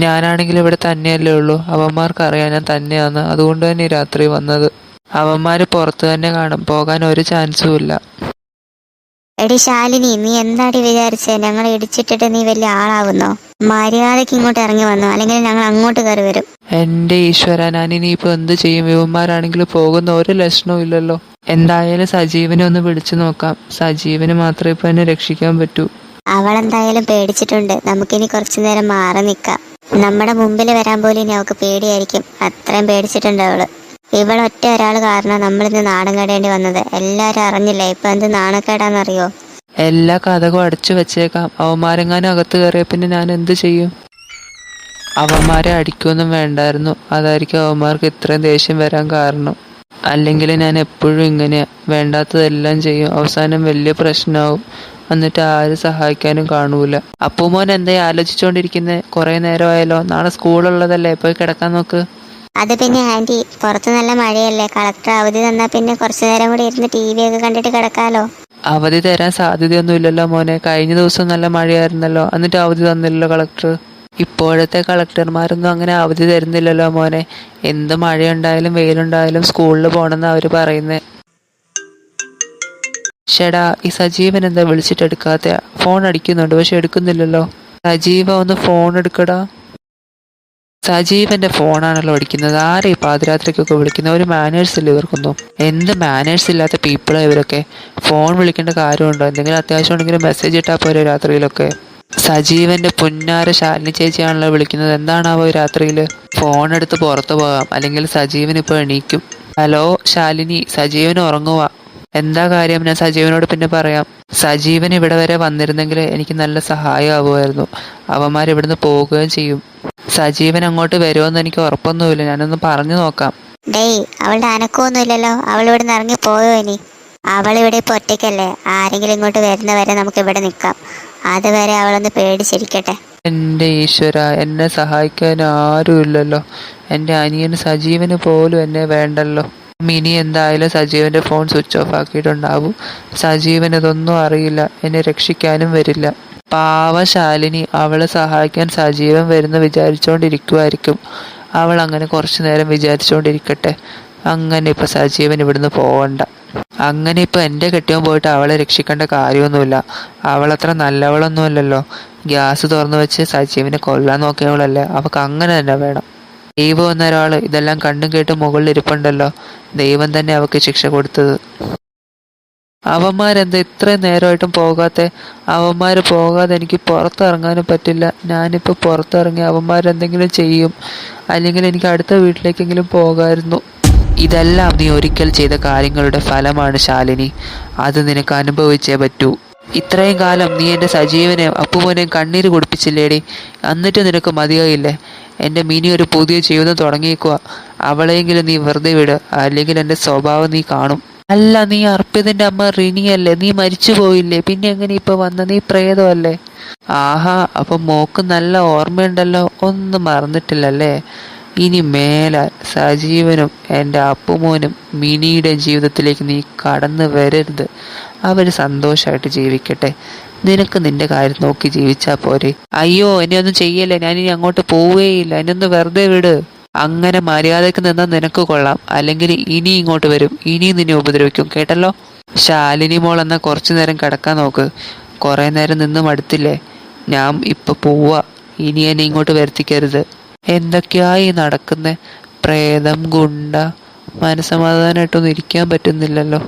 ഞാനാണെങ്കിൽ ഇവിടെ തന്നെയല്ലേ ഉള്ളൂ. അവന്മാർക്കറിയാം ഞാൻ തന്നെയാന്ന്. അതുകൊണ്ട് തന്നെ ഈ രാത്രി വന്നത്. അവന്മാര് പുറത്ത് തന്നെ കാണും. പോകാൻ ഒരു ചാൻസും ഇല്ല. എടി ശാലിനി, നീ എന്താടി വിചാരിച്ചേ? ഞങ്ങൾ ഇടിച്ചിട്ടിട്ട് നീ വലിയ ആളാവുന്നോ? മര്യാദക്ക് ഇങ്ങോട്ട് ഇറങ്ങി വന്നോ, അല്ലെങ്കിൽ ഞങ്ങൾ അങ്ങോട്ട് കയറി വരും. എന്റെ ഈശ്വര, ഞാൻ ഇനിയിപ്പോ എന്ത് ചെയ്യും? ഇവന്മാരാണെങ്കിൽ പോകുന്ന ഒരു ലക്ഷണവും ഇല്ലല്ലോ. എന്തായാലും സജീവനെ ഒന്ന് വിളിച്ചു നോക്കാം. സജീവന് മാത്രമേ ഇപ്പൊ എന്നെ രക്ഷിക്കാൻ പറ്റൂ. അവളെന്തായാലും പേടിച്ചിട്ടുണ്ട്. നമുക്കിനി കുറച്ചു നേരം മാറി നിൽക്കാം. നമ്മുടെ മുമ്പിൽ വരാൻ പോലും ഇനി അവൾക്ക് പേടിയായിരിക്കും. അത്രയും പേടിച്ചിട്ടുണ്ട് അവള്. ഇവളൊറ്റ ഒരാൾ കാരണം നമ്മളിന്ന് നാണം കടേണ്ടി വന്നത്. എല്ലാരും അറിഞ്ഞില്ലേ? ഇപ്പൊ എന്ത് നാണക്കേടാന്നറിയോ? എല്ലാ കഥകളും അടച്ചു വെച്ചേക്കാം. അവന്മാരെങ്ങാനും അകത്ത് കയറിയ പിന്നെ ഞാൻ എന്ത് ചെയ്യും? അവന്മാരെ അടിക്കൊന്നും വേണ്ടായിരുന്നു. അതായിരിക്കും അവന്മാർക്ക് ഇത്രയും ദേഷ്യം വരാൻ കാരണം. അല്ലെങ്കിൽ ഞാൻ എപ്പോഴും ഇങ്ങനെ വേണ്ടാത്തതെല്ലാം ചെയ്യും. അവസാനം വലിയ പ്രശ്നമാവും. എന്നിട്ട് ആരും സഹായിക്കാനും കാണൂല. അപ്പൂമോൻ എന്താ ആലോചിച്ചോണ്ടിരിക്കുന്നേ? കുറെ നേരമായല്ലോ. നാളെ സ്കൂളുള്ളതല്ലേ, പോയി കിടക്കാൻ നോക്ക്. അത് പിന്നെ ആന്റി, പുറത്ത് നല്ല മഴയല്ലേ. കളക്ടർ അവധി തന്നാ പിന്നെ കുറച്ചു നേരം കൂടി ഇരുന്ന് TV ഒക്കെ കണ്ടിട്ട് കിടക്കാലോ. അവധി തരാൻ സാധ്യതയൊന്നും ഇല്ലല്ലോ മോനെ. കഴിഞ്ഞ ദിവസം നല്ല മഴയായിരുന്നല്ലോ, എന്നിട്ട് അവധി തന്നില്ലല്ലോ കളക്ടർ. ഇപ്പോഴത്തെ കളക്ടർമാരൊന്നും അങ്ങനെ അവധി തരുന്നില്ലല്ലോ മോനെ. എന്ത് മഴയുണ്ടായാലും വെയിലുണ്ടായാലും സ്കൂളിൽ പോകണമെന്ന് അവര് പറയുന്നേ. ഷെടാ, ഈ സജീവൻ എന്താ വിളിച്ചിട്ടെടുക്കാത്ത? ഫോൺ അടിക്കുന്നുണ്ട് പക്ഷെ എടുക്കുന്നില്ലല്ലോ. സജീവ, ഒന്ന് ഫോൺ എടുക്കടാ. സജീവന്റെ ഫോണാണല്ലോ അടിക്കുന്നത്. ആരെ ഈ പാതിരാത്രിക്കൊക്കെ വിളിക്കുന്ന? ഒരു മാനേഴ്സ് ഇല്ല ഇവർക്കൊന്നും. എന്ത് മാനേഴ്സ് ഇല്ലാത്ത പീപ്പിളാണ് ഇവരൊക്കെ. ഫോൺ വിളിക്കേണ്ട കാര്യമുണ്ടോ? എന്തെങ്കിലും അത്യാവശ്യം ഉണ്ടെങ്കിൽ മെസ്സേജ് ഇട്ടാൽ പോരെ രാത്രിയിലൊക്കെ. സജീവന്റെ പുന്നാര ശാലിനി ചേച്ചിയാണല്ലോ വിളിക്കുന്നത്. എന്താണാവോ രാത്രിയിൽ? ഫോൺ എടുത്ത് പുറത്തു പോകാം, അല്ലെങ്കിൽ സജീവൻ ഇപ്പോൾ എണീക്കും. ഹലോ ശാലിനി, സജീവൻ ഉറങ്ങുക. എന്താ കാര്യം? ഞാൻ സജീവനോട് പിന്നെ പറയാം. സജീവൻ ഇവിടെ വരെ വന്നിരുന്നെങ്കിൽ എനിക്ക് നല്ല സഹായമാവുമായിരുന്നു. അവന്മാർ ഇവിടുന്ന് പോകുകയും ചെയ്യും. സജീവൻ അങ്ങോട്ട് വരുമെന്ന് എനിക്ക് ഉറപ്പൊന്നുമില്ല. ഞാനൊന്ന് പറഞ്ഞു നോക്കാം. ഡേയ്, അവളുടെ അനക്കമൊന്നുമില്ലല്ലോ. അവൾ ഇവിടെ നിന്ന് ഇറങ്ങി പോയോ ഇനി? അവളിവിടെ ഇപ്പോൾ ഒറ്റയ്ക്കല്ലേ. ആരെങ്കിലും ഇങ്ങോട്ട് വരുന്നവരെ നമുക്ക് ഇവിടെ നിൽക്കാം. അതുവരെ അവളൊന്ന് പേടിച്ചിരിക്കട്ടെ. എൻ്റെ ഈശ്വര, എന്നെ സഹായിക്കാൻ ആരുമില്ലല്ലോ. എൻ്റെ അനിയന് സജീവന് പോലും എന്നെ വേണ്ടല്ലോ. മിനി എന്തായാലും സജീവന്റെ ഫോൺ സ്വിച്ച് ഓഫ് ആക്കിയിട്ടുണ്ടാവും. സജീവൻ ഇതൊന്നും അറിയില്ല. എന്നെ രക്ഷിക്കാനും വരില്ല. പാവ ശാലിനി, അവളെ സഹായിക്കാൻ സജീവൻ വരുന്ന വിചാരിച്ചോണ്ടിരിക്കുമായിരിക്കും. അവൾ അങ്ങനെ കുറച്ചു നേരം വിചാരിച്ചോണ്ടിരിക്കട്ടെ. അങ്ങനെ ഇപ്പൊ സജീവൻ ഇവിടുന്ന് പോവണ്ട. അങ്ങനെ ഇപ്പൊ എൻ്റെ കെട്ടിയവൻ പോയിട്ട് അവളെ രക്ഷിക്കേണ്ട കാര്യമൊന്നുമില്ല. അവളത്ര നല്ലവളൊന്നുമല്ലല്ലോ. ഗ്യാസ് തുറന്നു വെച്ച് സജീവനെ കൊല്ലാൻ നോക്കിയവളല്ലേ. അവൾക്ക് അങ്ങനെ തന്നെ വേണം. ദൈവം എന്നൊരാള് ഇതെല്ലാം കണ്ടും കേട്ടും മുകളിൽ ഇരിപ്പുണ്ടല്ലോ. ദൈവം തന്നെ അവൾക്ക് ശിക്ഷ കൊടുത്തത്. അവന്മാരെന്താ ഇത്രയും നേരമായിട്ടും പോകാത്തെ? അവന്മാര് പോകാതെ എനിക്ക് പുറത്തിറങ്ങാനും പറ്റില്ല. ഞാനിപ്പോൾ പുറത്തിറങ്ങി അവന്മാരെന്തെങ്കിലും ചെയ്യും. അല്ലെങ്കിൽ എനിക്ക് അടുത്ത വീട്ടിലേക്കെങ്കിലും പോകാമായിരുന്നു. ഇതെല്ലാം നീ ഒരിക്കൽ ചെയ്ത കാര്യങ്ങളുടെ ഫലമാണ് ശാലിനി. അത് നിനക്ക് അനുഭവിച്ചേ പറ്റൂ. ഇത്രയും കാലം നീ എൻ്റെ സജീവനെയും അപ്പുമോനെയും കണ്ണീര് കുടിപ്പിച്ചില്ലേടി. എന്നിട്ട് നിനക്ക് മതിയായില്ലേ? എൻ്റെ മിനി ഒരു പുതിയ ജീവിതം തുടങ്ങിയേക്കുക. അവളെയെങ്കിലും നീ വെറുതെ വിട്, അല്ലെങ്കിൽ എൻ്റെ സ്വഭാവം നീ കാണും. അല്ല, നീ അർപ്പിതിന്റെ അമ്മ റിനിയല്ലേ? നീ മരിച്ചു പോയില്ലേ? പിന്നെ എങ്ങനെ ഇപ്പൊ വന്ന? നീ പ്രേതമല്ലേ? ആഹാ, അപ്പൊ മോക്ക് നല്ല ഓർമ്മയുണ്ടല്ലോ. ഒന്നും മറന്നിട്ടില്ലല്ലേ? ഇനി മേലാൽ സജീവനും എൻ്റെ അപ്പുമോനും മിനിയുടെ ജീവിതത്തിലേക്ക് നീ കടന്നു വരരുത്. അവർ സന്തോഷമായിട്ട് ജീവിക്കട്ടെ. നിനക്ക് നിന്റെ കാര്യം നോക്കി ജീവിച്ചാ പോരെ. അയ്യോ, എന്നെ ഒന്നും ചെയ്യല്ലേ. ഞാനിനി അങ്ങോട്ട് പോവുകയില്ല. എന്നെ ഒന്ന് വെറുതെ വിട്. അങ്ങനെ മര്യാദക്ക് നിന്നാൽ നിനക്ക് കൊള്ളാം. അല്ലെങ്കിൽ ഇനി ഇങ്ങോട്ട് വരും. ഇനിയും നിന്നെ ഉപദ്രവിക്കും, കേട്ടല്ലോ. ശാലിനി മോൾ എന്നാൽ കുറച്ചു നേരം കിടക്കാൻ നോക്ക്. കുറെ നേരം നിന്ന് മടുത്തില്ലേ? ഞാൻ ഇപ്പൊ പോവാ. ഇനി എന്നെ ഇങ്ങോട്ട് വരുത്തിക്കരുത്. എന്തൊക്കെയായി നടക്കുന്നേ? പ്രേതം, ഗുണ്ട, മനസമാധാനമായിട്ടൊന്നും ഇരിക്കാൻ പറ്റുന്നില്ലല്ലോ.